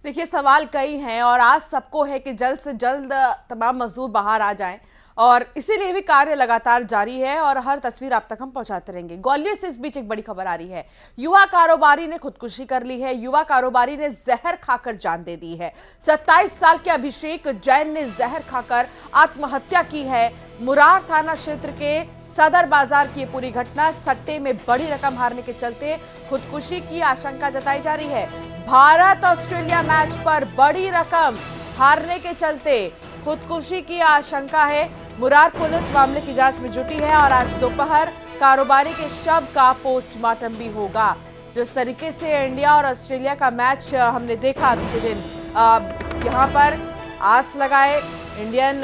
देखिए, सवाल कई हैं और आज सबको है कि जल्द से जल्द तमाम मजदूर बाहर आ जाएं और इसीलिए भी कार्य लगातार जारी है और हर तस्वीर आप तक हम पहुंचाते रहेंगे। ग्वालियर से इस बीच एक बड़ी खबर आ रही है। युवा कारोबारी ने खुदकुशी कर ली है। युवा कारोबारी ने जहर खाकर जान दे दी है। 27 साल के अभिषेक जैन ने जहर खाकर आत्महत्या की है। मुरार थाना क्षेत्र के सदर बाजार की पूरी घटना सट्टे में बड़ी रकम हारने के चलते खुदकुशी की आशंका जताई जा रही है। भारत ऑस्ट्रेलिया मैच पर बड़ी रकम हारने के चलते खुदकुशी की आशंका है। मुरार पुलिस मामले की जांच में जुटी है और आज दोपहर कारोबारी के शव का पोस्टमार्टम भी होगा। जिस तरीके से इंडिया और ऑस्ट्रेलिया का मैच हमने देखा बीते दिन, यहाँ पर आस लगाए इंडियन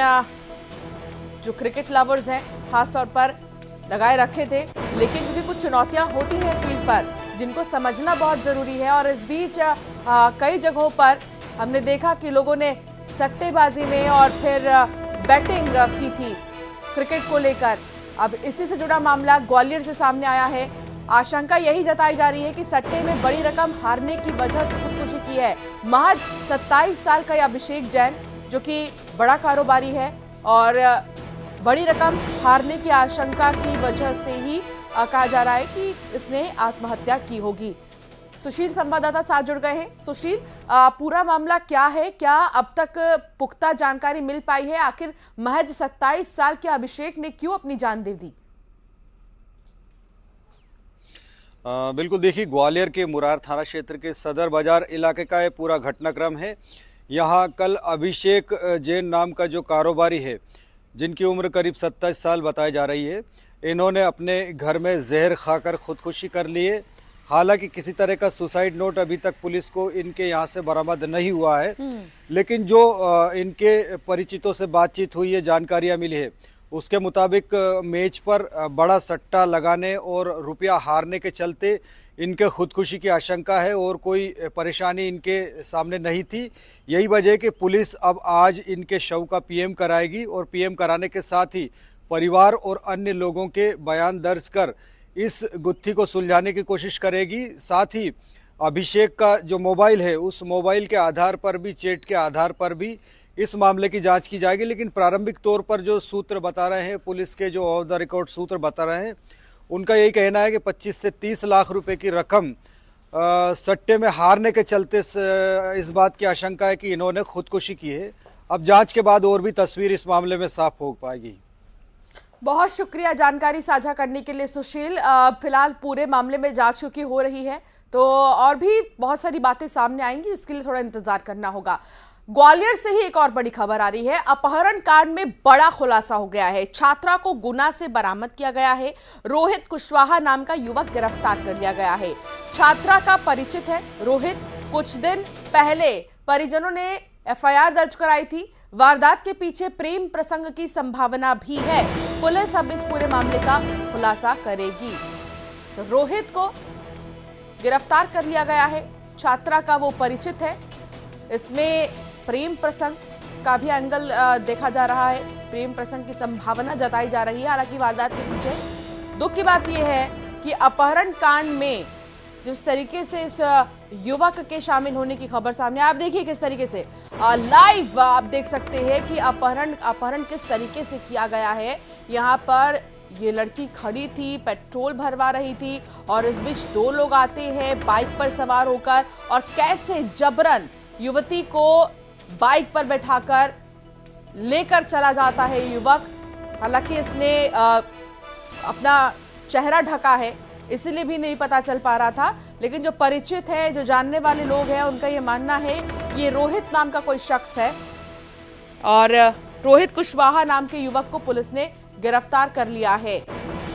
जो क्रिकेट लवर्स हैं खासतौर पर लगाए रखे थे, लेकिन क्योंकि कुछ चुनौतियां होती हैं फील्ड पर जिनको समझना बहुत जरूरी है और इस बीच कई जगहों पर हमने देखा कि लोगों ने सट्टेबाजी में और फिर बैटिंग की थी क्रिकेट को लेकर। अब इसी से जुड़ा मामला ग्वालियर से सामने आया है। आशंका यही जताई जा रही है कि सट्टे में बड़ी रकम हारने की वजह से खुदकुशी की है। महज 27 साल का यह अभिषेक जैन, जो कि बड़ा कारोबारी है और बड़ी रकम हारने की आशंका की वजह से ही कहा जा रहा है कि इसने आत्महत्या की होगी। सुशील संवाददाता साथ जुड़ गए हैं। सुशील, पूरा मामला क्या है? क्या अब तक पुख्ता जानकारी मिल पाई है? आखिर महज 27 साल के अभिषेक ने क्यों अपनी जान दे दी? बिल्कुल, देखिए, ग्वालियर के मुरार थाना क्षेत्र के सदर बाजार इलाके का ये पूरा घटनाक्रम है। यहाँ कल अभिषेक जैन नाम का जो कारोबारी है, जिनकी उम्र करीब 27 साल बताई जा रही है, इन्होंने अपने घर में जहर खाकर खुदकुशी कर ली है। हालांकि किसी तरह का सुसाइड नोट अभी तक पुलिस को इनके यहाँ से बरामद नहीं हुआ है, लेकिन जो इनके परिचितों से बातचीत हुई है, जानकारियाँ मिली है, उसके मुताबिक मैच पर बड़ा सट्टा लगाने और रुपया हारने के चलते इनके खुदकुशी की आशंका है और कोई परेशानी इनके सामने नहीं थी। यही वजह है कि पुलिस अब आज इनके शव का पीएम कराएगी और पीएम कराने के साथ ही परिवार और अन्य लोगों के बयान दर्ज कर इस गुत्थी को सुलझाने की कोशिश करेगी। साथ ही अभिषेक का जो मोबाइल है, उस मोबाइल के आधार पर भी, चैट के आधार पर भी इस मामले की जांच की जाएगी। लेकिन प्रारंभिक तौर पर जो सूत्र बता रहे हैं, पुलिस के जो ऑफ द रिकॉर्ड सूत्र बता रहे हैं, उनका यही कहना है कि 25 से 30 लाख रुपए की रकम सट्टे में हारने के चलते इस बात की आशंका है कि इन्होंने खुदकुशी की है। अब जांच के बाद और भी तस्वीर इस मामले में साफ हो पाएगी। बहुत शुक्रिया जानकारी साझा करने के लिए सुशील। फिलहाल पूरे मामले में जांच क्योंकि हो रही है तो और भी बहुत सारी बातें सामने आएंगी, इसके लिए थोड़ा इंतजार करना होगा। ग्वालियर से ही एक और बड़ी खबर आ रही है। अपहरण कांड में बड़ा खुलासा हो गया है। छात्रा को गुना से बरामद किया गया है। रोहित कुशवाहा नाम का युवक गिरफ्तार कर लिया गया है। छात्रा का परिचित है रोहित। कुछ दिन पहले परिजनों ने एफआईआर दर्ज कराई थी। वारदात के पीछे प्रेम प्रसंग की संभावना भी है। पुलिस अब इस पूरे मामले का खुलासा करेगी। रोहित को गिरफ्तार कर लिया गया है। छात्रा का वो परिचित है। इसमें प्रेम प्रसंग का भी एंगल देखा जा रहा है। प्रेम प्रसंग की संभावना जताई जा रही है। हालांकि वारदात के पीछे दुख की बात यह है कि अपहरण कांड में जिस तरीके से इस युवक के शामिल होने की खबर सामने, आप देखिए किस तरीके से लाइव आप देख सकते हैं कि अपहरण किस तरीके से किया गया है। यहाँ पर ये लड़की खड़ी थी, पेट्रोल भरवा रही थी और इस बीच दो लोग आते हैं बाइक पर सवार होकर और कैसे जबरन युवती को बाइक पर बैठाकर लेकर चला जाता है युवक। हालांकि इसने अपना चेहरा ढका है, इसलिए भी नहीं पता चल पा रहा था, लेकिन जो परिचित है, जो जानने वाले लोग हैं, उनका ये मानना है कि ये रोहित नाम का कोई शख्स है और रोहित कुशवाहा नाम के युवक को पुलिस ने गिरफ्तार कर लिया है।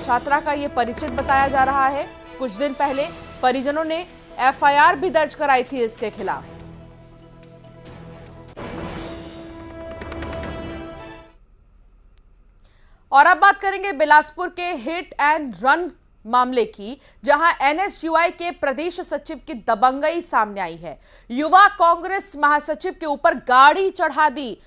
छात्रा का ये परिचित बताया जा रहा है। कुछ दिन पहले परिजनों ने एफआईआर भी दर्ज कराई थी इसके खिलाफ। और अब बात करेंगे बिलासपुर के हिट एंड रन मामले की, जहां एनएसयूआई के प्रदेश सचिव की दबंगई सामने आई है। युवा कांग्रेस महासचिव के ऊपर गाड़ी चढ़ा दी।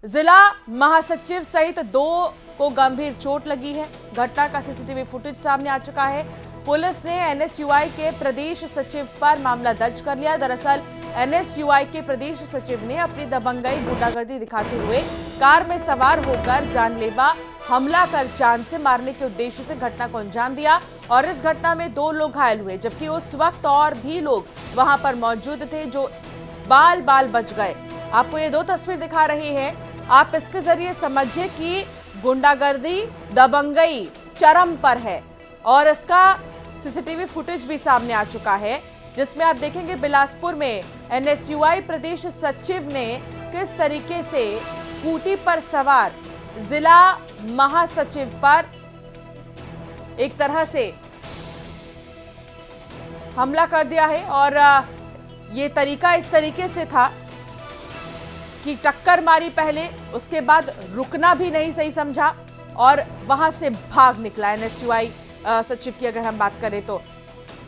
जिला महासचिव सहित 2 को गंभीर चोट लगी है। घटना का सीसीटीवी फुटेज सामने आ चुका है। पुलिस ने एनएसयूआई के प्रदेश सचिव पर मामला दर्ज कर लिया। दरअसल एनएसयूआई के प्रदेश सचिव ने अपनी दबंगई गुंडागर्दी दिखाते हुए कार में सवार होकर जानलेवा हमला कर जान से मारने के उद्देश्य से घटना को अंजाम दिया और इस घटना में 2 लोग घायल हुए, जबकि उस वक्त और भी लोग वहां पर मौजूद थे जो बाल बाल बच गए। आपको ये 2 तस्वीर दिखा रही है, आप इसके जरिए समझिए कि गुंडागर्दी दबंगई चरम पर है और इसका सीसीटीवी फुटेज भी सामने आ चुका है, जिसमें आप देखेंगे बिलासपुर में एनएसयूआई प्रदेश सचिव ने किस तरीके से स्कूटी पर सवार जिला महासचिव पर एक तरह से हमला कर दिया है और ये तरीका इस तरीके से था कि टक्कर मारी पहले, उसके बाद रुकना भी नहीं सही समझा और वहां से भाग निकला एनएसयूआई सचिव की अगर हम बात करें तो।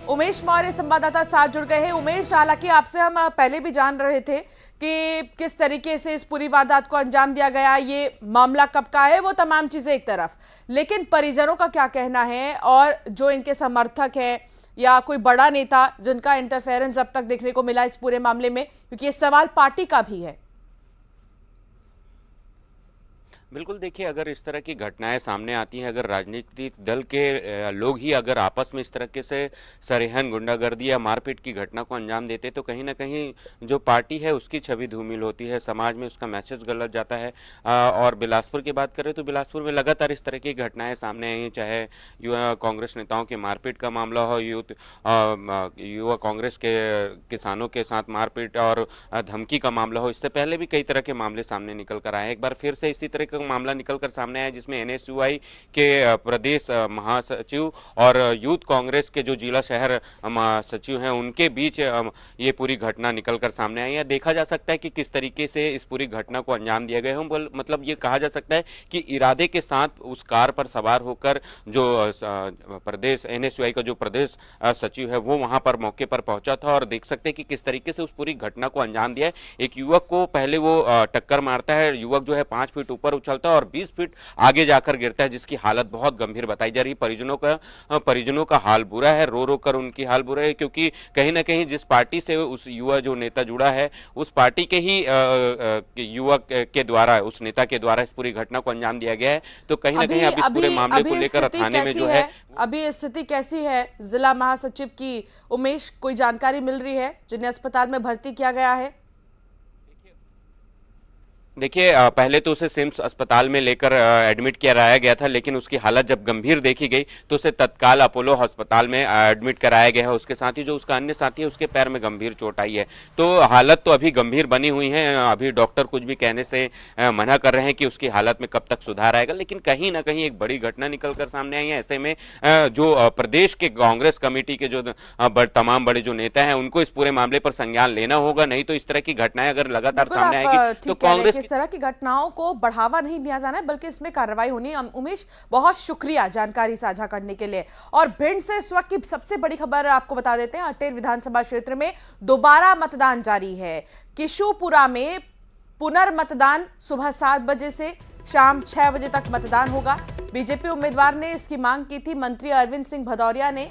उमेश मौर्य संवाददाता साथ जुड़ गए हैं। उमेश, हालांकि आपसे हम पहले भी जान रहे थे कि किस तरीके से इस पूरी वारदात को अंजाम दिया गया, ये मामला कब का है, वो तमाम चीजें एक तरफ, लेकिन परिजनों का क्या कहना है और जो इनके समर्थक हैं या कोई बड़ा नेता जिनका इंटरफेरेंस अब तक देखने को मिला इस पूरे मामले में, क्योंकि ये सवाल पार्टी का भी है। बिल्कुल, देखिए, अगर इस तरह की घटनाएं सामने आती हैं, अगर राजनीतिक दल के लोग ही अगर आपस में इस तरीके से सरेहन गुंडागर्दी या मारपीट की घटना को अंजाम देते तो कहीं ना कहीं जो पार्टी है उसकी छवि धूमिल होती है, समाज में उसका मैसेज गलत जाता है। और बिलासपुर की बात करें तो बिलासपुर में लगातार इस तरह की घटनाएं सामने आई हैं, चाहे युवा कांग्रेस नेताओं के मारपीट का मामला हो, युवा कांग्रेस के किसानों के साथ मारपीट और धमकी का मामला हो। इससे पहले भी कई तरह के मामले सामने निकल कर आए हैं। एक बार फिर से इसी तरह मामला निकलकर सामने आया जिसमें एनएसयूआई के प्रदेश महासचिव और यूथ कांग्रेस के जो जिला शहर सचिव हैं उनके बीच ये पूरी घटना निकलकर सामने आई है। देखा जा सकता है कि किस तरीके से इस पूरी घटना को अंजाम दिया गया है। मतलब ये कहा जा सकता है कि इरादे के साथ उस कार पर सवार होकर जो प्रदेश एनएसयूआई का जो प्रदेश सचिव है वो वहां पर मौके पर पहुंचा था और देख सकते हैं कि किस तरीके से उस पूरी घटना को अंजाम दिया है। एक युवक को पहले वो टक्कर मारता है, युवक जो है 5 फीट ऊपर उछलता है और 20 फीट आगे जाकर गिरता है, जिसकी हालत बहुत गंभीर बताई जा रही है। परिजनों का हाल बुरा है, रो रो कर उनकी हाल बुरा है, क्योंकि कहीं ना कहीं जिस पार्टी से उस युवा जो नेता जुड़ा है उस पार्टी के ही युवक के द्वारा, उस नेता के द्वारा इस पूरी घटना को अंजाम दिया गया है। तो कहीं ना कहीं अब इस पूरे मामले को लेकर थाने में जो है अभी स्थिति कैसी है जिला महासचिव की? उमेश, कोई जानकारी मिल रही है जिन्हें अस्पताल में भर्ती किया गया है? देखिए, पहले तो उसे सिम्स अस्पताल में लेकर एडमिट कराया गया था, लेकिन उसकी हालत जब गंभीर देखी गई तो उसे तत्काल अपोलो अस्पताल में एडमिट कराया गया है। उसके साथ ही जो उसका अन्य साथी है उसके पैर में गंभीर चोट आई है, तो हालत तो अभी गंभीर बनी हुई है। अभी डॉक्टर कुछ भी कहने से मना कर रहे हैं कि उसकी हालत में कब तक सुधार आएगा, लेकिन कहीं ना कहीं एक बड़ी घटना निकल कर सामने आई है। ऐसे में जो प्रदेश के कांग्रेस कमेटी के जो तमाम बड़े जो नेता हैं उनको इस पूरे मामले पर संज्ञान लेना होगा, नहीं तो इस तरह की घटनाएं अगर लगातार सामने आएगी तो कांग्रेस इस तरह की घटनाओं को बढ़ावा नहीं दिया जाना है बल्कि इसमें कार्रवाई होनी है। उमेश, बहुत शुक्रिया जानकारी साझा करने के लिए। और भिंड से इस वक्त की सबसे बड़ी खबर आपको बता देते हैं, अटेर विधानसभा क्षेत्र में दोबारा मतदान जारी है। किशुपुरा में पुनर्मतदान सुबह 7 बजे से शाम 6 बजे तक मतदान होगा। बीजेपी उम्मीदवार ने इसकी मांग की थी। मंत्री अरविंद सिंह भदौरिया ने